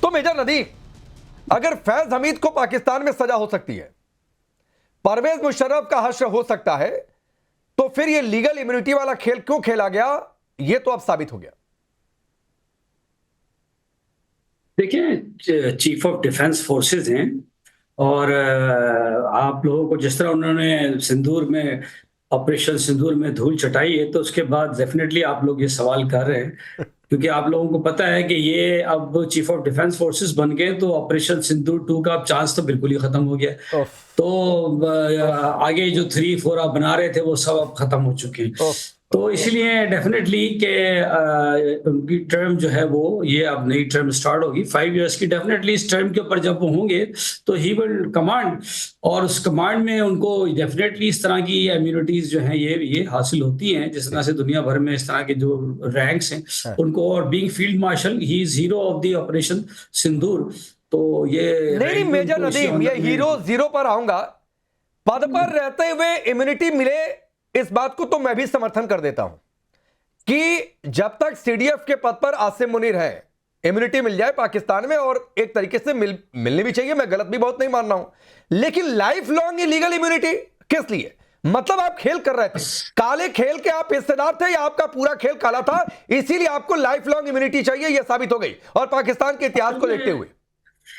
तो मेजर नदीम, अगर फैज हमीद को पाकिस्तान में सजा हो सकती है, परवेज मुशर्रफ का हश्र हो सकता है, तो फिर यह लीगल इम्यूनिटी वाला खेल क्यों खेला गया, यह तो अब साबित हो गया। देखिए, चीफ ऑफ डिफेंस फोर्सेस हैं और आप लोगों को जिस तरह उन्होंने सिंदूर में ऑपरेशन सिंदूर में धूल चटाई है, तो उसके बाद डेफिनेटली आप लोग ये सवाल कर रहे हैं, क्योंकि आप लोगों को पता है कि ये अब चीफ ऑफ डिफेंस फोर्सेस बन गए, तो ऑपरेशन सिंदूर 2 का अब चांस तो बिल्कुल ही खत्म हो गया। तो आगे जो 3-4 आप बना रहे थे वो सब अब खत्म हो चुके हैं। तो इसलिए डेफिनेटली कि उनकी टर्म जो है वो ये अब नई टर्म स्टार्ट होगी 5 इयर्स की। डेफिनेटली इस टर्म के ऊपर जब वो होंगे तो ही विल कमांड, और उस कमांड में उनको डेफिनेटली इस तरह की इम्यूनिटीज जो हैं ये हासिल होती हैं, जिस तरह से दुनिया भर में इस तरह के जो रैंक्स हैं उनको। और being field marshal he is hero of the operation Sindoor. तो ये नहीं मेजर नदीम, ये हीरो जीरो पर आऊंगा। पद पर रहते हुए इम्यूनिटी मिले, इस बात को तो मैं भी समर्थन कर देता हूं कि जब तक सीडीएफ के पद पर आसिम मुनीर है, इम्यूनिटी मिल जाए पाकिस्तान में, और एक तरीके से मिलनी भी चाहिए, मैं गलत भी बहुत नहीं मान रहा हूं। लेकिन लाइफ लॉन्ग इलीगल इम्यूनिटी किस लिए? मतलब आप खेल कर रहे थे, काले खेल के आप हिस्सेदार थे, या आपका पूरा खेल काला था, इसीलिए आपको लाइफ लॉन्ग इम्यूनिटी चाहिए, यह साबित हो गई। और पाकिस्तान के इतिहास को देखते हुए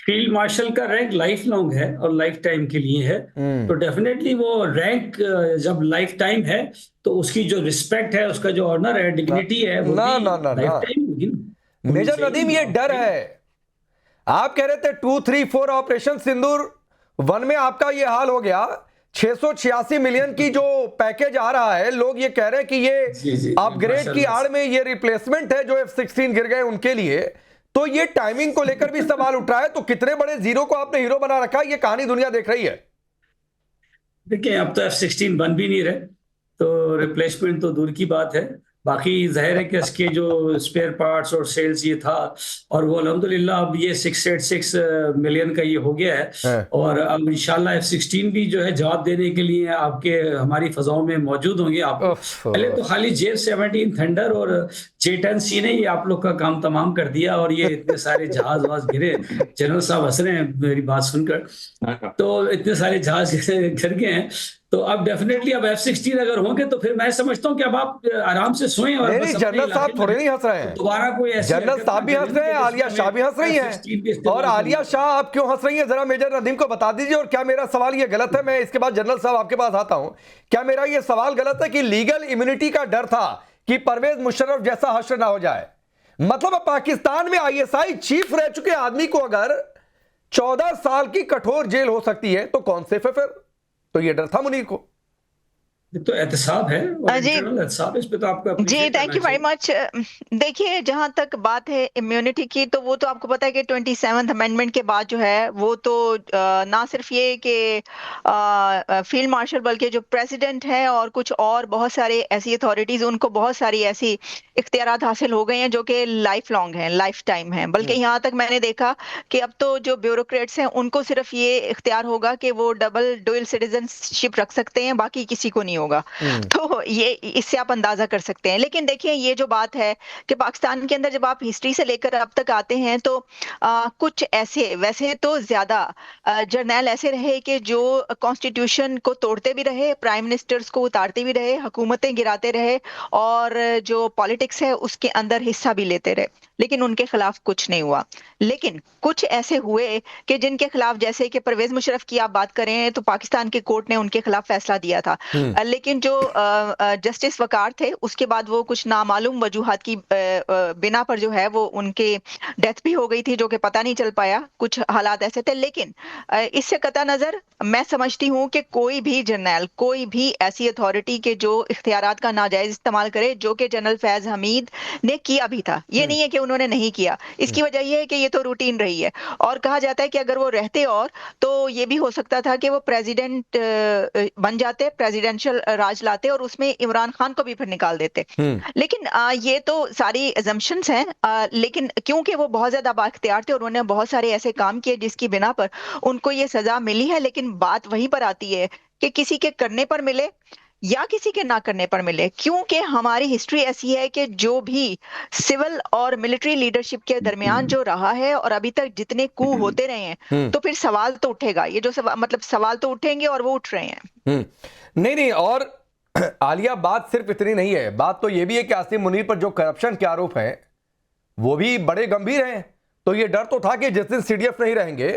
फील्ड मार्शल का रैंक लाइफ लॉन्ग है और लाइफ टाइम के लिए है, तो डेफिनेटली वो रैंक जब लाइफ टाइम है तो उसकी जो रिस्पेक्ट है, उसका जो ऑनर है, डिग्निटी है, वो ना भी ना ना लाइफ ना टाइम। मेजर नदीम, ये डर है। आप कह रहे थे 2, 3, 4 ऑपरेशन सिंदूर 1 में आपका ये हाल हो गया। 686 मिलियन की जो पैकेज आ रहा है, लोग ये कह रहे हैं कि ये अपग्रेड की आड़ में ये रिप्लेसमेंट है जो F-16 गिर गए उनके लिए। तो ये टाइमिंग को लेकर भी सवाल उठ रहा है। तो कितने बड़े जीरो को आपने हीरो बना रखा है, ये कहानी दुनिया देख रही है। देखिए, अब तो F-16 बन भी नहीं रहे, तो रिप्लेसमेंट तो दूर की बात है। बाकी जाहिर है कि इसके जो स्पेयर पार्ट्स और सेल्स ये था, और वो अल्हम्दुलिल्लाह अब ये 686 मिलियन का ये हो गया है। और अब इंशाल्लाह F-16 भी जो है जवाब देने के लिए आपके हमारी फजाओं में मौजूद होंगे। आपको पहले तो खाली J-17 थंडर और J-10C ने ये आप लोग का काम तमाम कर दिया, और ये इतने सारे जहाज वाज गिरे। जनरल साहब हंस रहे हैं मेरी बात सुनकर, तो इतने सारे जहाज गिर गए हैं। तो अब डेफिनेटली अब F-16 अगर होंगे तो फिर मैं समझता हूं कि अब आप आराम से सोएं। और नहीं, जनरल साहब थोड़े नहीं हंस रहे हैं, दोबारा कोई जनरल साहब भी हंस रहे हैं, आलिया शाह भी हंस रही हैं। और आलिया शाह आप क्यों हंस रही हैं, जरा मेजर नदीम को बता दीजिए। और क्या मेरा सवाल ये गलत है? मैं इसके बाद जनरल साहब आपके पास आता हूं। क्या मेरा ये सवाल गलत है कि लीगल इम्यूनिटी का डर था कि परवेज मुशर्रफ जैसा हश्र ना हो जाए? मतलब अब पाकिस्तान में ISI चीफ रह चुके आदमी को अगर 14 साल की कठोर जेल हो सकती है, तो कौन सेफ है फिर? तो ये डर था मुनीर को। तो एहतसाब है, एहतसाब, इस पे तो आपको जी, थैंक यू वेरी मच। देखिए, जहां तक बात है इम्यूनिटी की, तो वो तो आपको पता है कि 27th अमेंडमेंट के बाद जो है वो तो ना सिर्फ ये कि फील्ड मार्शल, बल्कि जो प्रेसिडेंट है और कुछ और बहुत सारे ऐसी अथॉरिटीज, उनको बहुत सारी ऐसी इख्तियारात हासिल हो गए हैं जो कि लाइफ लॉन्ग हैं, लाइफ टाइम हैं। बल्कि यहाँ तक मैंने देखा कि अब तो जो ब्यूरोक्रेट्स हैं उनको सिर्फ ये इख्तियार होगा कि वो डुअल सिटीजनशिप रख सकते हैं, बाकी किसी को नहीं होगा। तो ये इससे आप अंदाजा कर सकते हैं। लेकिन देखिए, ये जो बात है कि पाकिस्तान के अंदर जब आप हिस्ट्री से लेकर अब तक आते हैं, तो कुछ ऐसे, वैसे तो ज्यादा जर्नैल ऐसे रहे कि जो कॉन्स्टिट्यूशन को तोड़ते भी रहे, प्राइम मिनिस्टर्स को उतारते भी रहे, हुकूमतें गिराते रहे, और जो पॉलिटिक्स है उसके अंदर हिस्सा भी लेते रहे, लेकिन उनके खिलाफ कुछ नहीं हुआ। लेकिन कुछ ऐसे हुए कि जिनके खिलाफ, जैसे कि परवेज मुशर्रफ की आप बात करें, तो पाकिस्तान की कोर्ट ने उनके खिलाफ फैसला दिया था। लेकिन जो जस्टिस वकार थे, उसके बाद वो कुछ नामालूम वजूहात की बिना पर जो है वो उनके डेथ भी हो गई थी, जो कि पता नहीं चल पाया, कुछ हालात ऐसे थे। लेकिन इससे कता नजर मैं समझती हूँ कि कोई भी जर्नैल, कोई भी ऐसी अथॉरिटी के जो इख्तियारात का नाजायज इस्तेमाल करे, जो कि जनरल फैज हमीद ने किया भी था, ये नहीं है कि उन्होंने नहीं किया। इसकी वजह यह है कि ये तो रूटीन रही है, और कहा जाता है कि अगर वो रहते और तो ये भी हो सकता था कि वो प्रेसिडेंट बन जाते, प्रेसिडेंशियल राज लाते, और उसमें इमरान खान को भी फिर निकाल देते। लेकिन ये तो सारी अजम्पशंस हैं। लेकिन क्योंकि वो बहुत ज्यादा बाख्तियार थे और उन्होंने बहुत सारे ऐसे काम किए जिसकी बिना पर उनको ये सजा मिली है। लेकिन बात वहीं पर आती है कि किसी के करने पर मिले या किसी के ना करने पर मिले, क्योंकि हमारी हिस्ट्री ऐसी है कि जो भी सिविल और मिलिट्री लीडरशिप के दरमियान जो रहा है और अभी तक जितने कू होते रहे हैं, तो फिर सवाल तो उठेगा। ये जो मतलब सवाल तो उठेंगे और वो उठ रहे हैं। नहीं, और आलिया, बात सिर्फ इतनी नहीं है, बात तो ये भी है कि आसिम मुनीर पर जो करप्शन के आरोप हैं वो भी बड़े गंभीर हैं। तो ये डर तो था कि जिस दिन सीडीएफ नहीं रहेंगे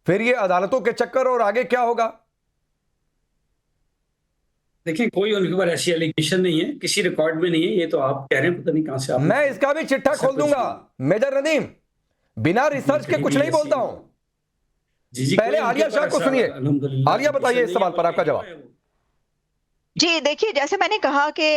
फिर ये अदालतों के चक्कर और आगे क्या होगा। देखिए, कोई उनके ऊपर ऐसी एलिगेशन नहीं है, किसी रिकॉर्ड में नहीं है। ये तो आप कह रहे हैं, पता नहीं कहां से आप। मैं इसका भी चिट्ठा खोल दूंगा मेजर नदीम, बिना रिसर्च के कुछ नहीं बोलता हूं। जी, पहले आलिया शाह को सुनिए। आलिया, बताइए इस सवाल पर आपका जवाब। जी देखिए, जैसे मैंने कहा कि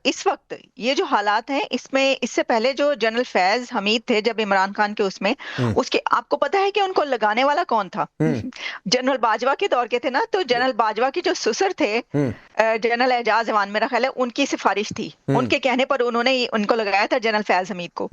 इस वक्त ये जो हालात हैं, इसमें इससे पहले जो जनरल फैज हमीद थे जब इमरान खान के उसमें, उसके आपको पता है कि उनको लगाने वाला कौन था? जनरल बाजवा के दौर के थे ना। तो जनरल बाजवा के जो ससुर थे जनरल एजाज अवान, मेरा ख्याल है उनकी सिफारिश थी, उनके कहने पर उन्होंने उनको लगाया था जनरल फैज हमीद को।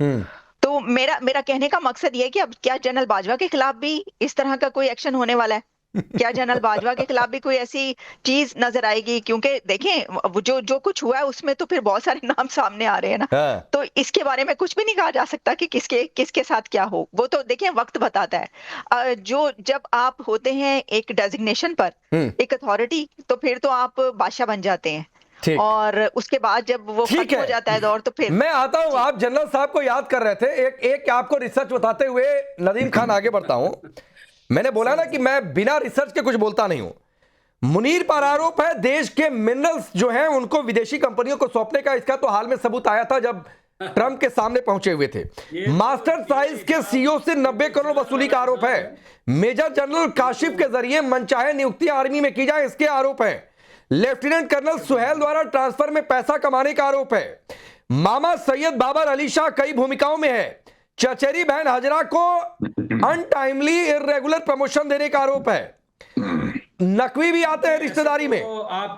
तो मेरा कहने का मकसद ये है कि अब क्या जनरल बाजवा के खिलाफ भी इस तरह का कोई एक्शन होने वाला है? क्या जनरल बाजवा के खिलाफ भी कोई ऐसी चीज नजर आएगी? क्योंकि देखें, जो कुछ हुआ है उसमें तो फिर बहुत सारे नाम सामने आ रहे हैं ना। तो इसके बारे में कुछ भी नहीं कहा जा सकता कि किसके साथ क्या हो। वो तो देखिए वक्त बताता है। जब आप होते हैं एक डेजिग्नेशन पर, एक अथॉरिटी, तो फिर तो आप बादशाह बन जाते हैं। और उसके बाद जब वो खत्म हो जाता है दौर, तो फिर मैं आता हूं। आप जनरल साहब को याद कर रहे थे। एक आपको रिसर्च बताते हुए नदीम खान आगे बढ़ता हूं। मैंने बोला ना कि मैं बिना रिसर्च के कुछ बोलता नहीं हूं। मुनीर पर आरोप है देश के मिनरल्स जो हैं उनको विदेशी कंपनियों को सौंपने का। इसका तो हाल में सबूत आया था जब ट्रंप के सामने पहुंचे हुए थे। मास्टर साइज के सीईओ से 90 करोड़ वसूली का आरोप है। मेजर जनरल काशिफ के जरिए मनचाहे नियुक्ति आर्मी में की जाए, इसके आरोप है। लेफ्टिनेंट कर्नल सुहेल द्वारा ट्रांसफर में पैसा कमाने का आरोप है। मामा सैयद बाबर अली शाह कई भूमिकाओं में है। चचेरी बहन हजरा को अनटाइमली इर्रेगुलर प्रमोशन देने का आरोप है। नकवी भी आते हैं रिश्तेदारी में।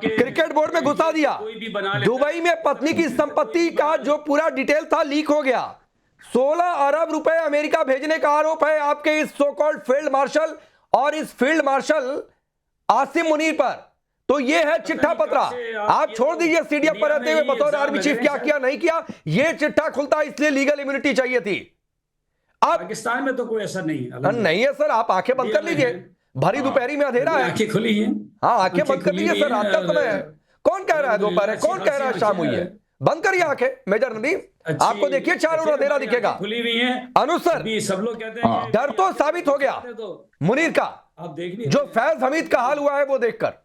क्रिकेट बोर्ड में घुसा दिया। दुबई में पत्नी की संपत्ति का जो पूरा डिटेल था लीक हो गया। 16 अरब रुपए अमेरिका भेजने का आरोप है आपके इस सो कॉल्ड फील्ड मार्शल और इस फील्ड मार्शल आसिम मुनीर पर। तो ये है चिट्ठा पत्रा। आप छोड़ दीजिए सीडीएफ पर रहते हुए बतौर आर्मी चीफ क्या किया नहीं किया। ये चिट्ठा खुलता, इसलिए लीगल इम्यूनिटी चाहिए थी। अब पाकिस्तान में तो कोई ऐसा नहीं है सर। आप आंखें बंद कर लीजिए, भरी दोपहरी में अंधेरा है। आंखें खुली हैं। हाँ, आंखें बंद कर लीजिए सर, रात का समय है। कौन कह रहा है दोपहर है? कौन कह रहा है शाम हुई है? बंद करिए आंखें मेजर नदीम। आपको देखिए चारों अंधेरा दिखेगा। खुली हुई है अनुसर, सब लोग कहते हैं डर तो साबित हो गया मुनीर का। आप देख जो फैज हमीद का हाल हुआ है वो देखकर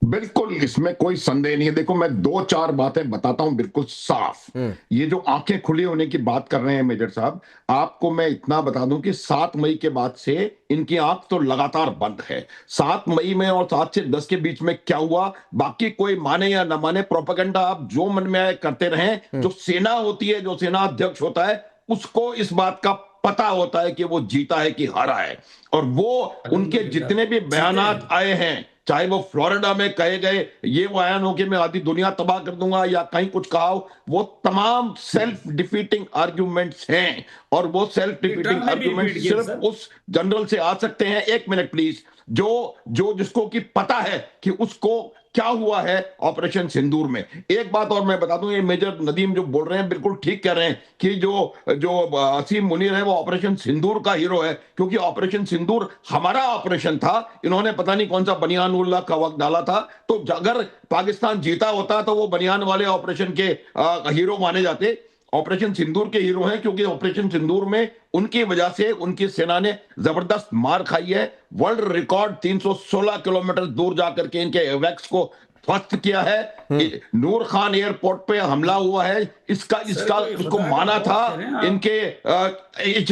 बिल्कुल, इसमें कोई संदेह नहीं है। देखो, मैं 2-4 बातें बताता हूं बिल्कुल साफ। ये जो आंखें खुली होने की बात कर रहे हैं मेजर साहब, आपको मैं इतना बता दूं कि 7 मई के बाद से इनकी आंख तो लगातार बंद है। 7 मई में और 7 से 10 के बीच में क्या हुआ, बाकी कोई माने या न माने, प्रोपेगेंडा आप जो मन में आए करते रहें। जो सेना होती है, जो सेना अध्यक्ष होता है, उसको इस बात का पता होता है कि वो जीता है कि हारा है। और वो उनके जितने भी बयानात आए हैं, चाहे वो फ्लोरिडा में कहे गए ये बयान हो कि मैं आधी दुनिया तबाह कर दूंगा, या कहीं कुछ कहा हो, वो तमाम सेल्फ डिफीटिंग आर्ग्यूमेंट्स हैं। और वो सेल्फ डिफीटिंग आर्ग्यूमेंट सिर्फ उस जनरल से आ सकते हैं, 1 मिनट प्लीज, जो जिसको कि पता है कि उसको क्या हुआ है ऑपरेशन सिंदूर में। एक बात और मैं बता दूं, ये मेजर नदीम जो बोल रहे हैं बिल्कुल ठीक कह रहे हैं कि जो आसिम मुनीर है वो ऑपरेशन सिंदूर का हीरो है, क्योंकि ऑपरेशन सिंदूर हमारा ऑपरेशन था। इन्होंने पता नहीं कौन सा बनियानुल्लाह का वक्त डाला था। तो अगर पाकिस्तान जीता होता तो वो बनियान वाले ऑपरेशन के हीरो माने जाते। ऑपरेशन सिंदूर के हीरो हैं क्योंकि ऑपरेशन सिंदूर में उनकी वजह से उनकी सेना ने जबरदस्त मार खाई है। वर्ल्ड रिकॉर्ड 316 किलोमीटर दूर जाकर के इनके एवेक्स को ध्वस्त किया है। नूर खान एयरपोर्ट पे हमला हुआ है, इसका उसको माना था इनके।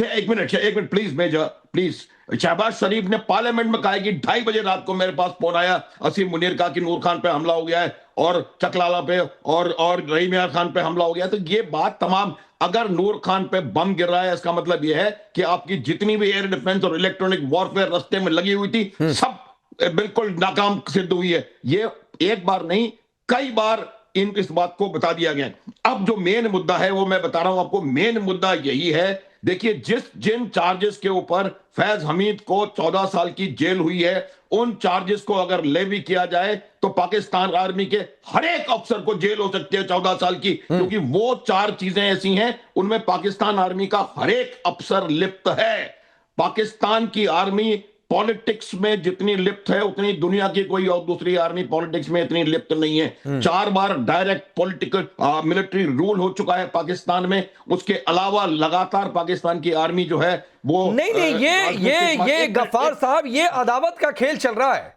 एक minute please major please. Shahbaz Sharif ने पार्लियामेंट में कहा कि 2:30 बजे रात को मेरे पास फोन आया असीम मुनीर का कि नूर खान पे हमला हो गया है और चकलाला पे और रहीम यार खान पे हमला हो गया। तो ये बात तमाम, अगर नूर खान पे बम गिर रहा है इसका मतलब यह है कि आपकी जितनी भी एयर डिफेंस और इलेक्ट्रॉनिक वॉरफेयर रास्ते में लगी हुई थी सब बिल्कुल नाकाम सिद्ध हुई है। ये एक बार नहीं कई बार इस बात को बता दिया गया। अब जो मेन मुद्दा है वो मैं बता रहा हूं आपको। मेन मुद्दा यही है देखिए जिन चार्जेस के ऊपर फैज हमीद को 14 साल की जेल हुई है, उन चार्जेस को अगर लेवी किया जाए तो पाकिस्तान आर्मी के हर एक अफसर को जेल हो सकती है 14 साल की, क्योंकि वो 4 चीजें ऐसी हैं उनमें पाकिस्तान आर्मी का हर एक अफसर लिप्त है। पाकिस्तान की आर्मी पॉलिटिक्स में जितनी लिप्त है उतनी दुनिया की कोई और दूसरी आर्मी पॉलिटिक्स में इतनी लिप्त नहीं है। 4 बार डायरेक्ट पॉलिटिकल मिलिट्री रूल हो चुका है पाकिस्तान में। उसके अलावा लगातार पाकिस्तान की आर्मी जो है वो नहीं ये गफ्फार साहब, ये अदावत का खेल चल रहा है।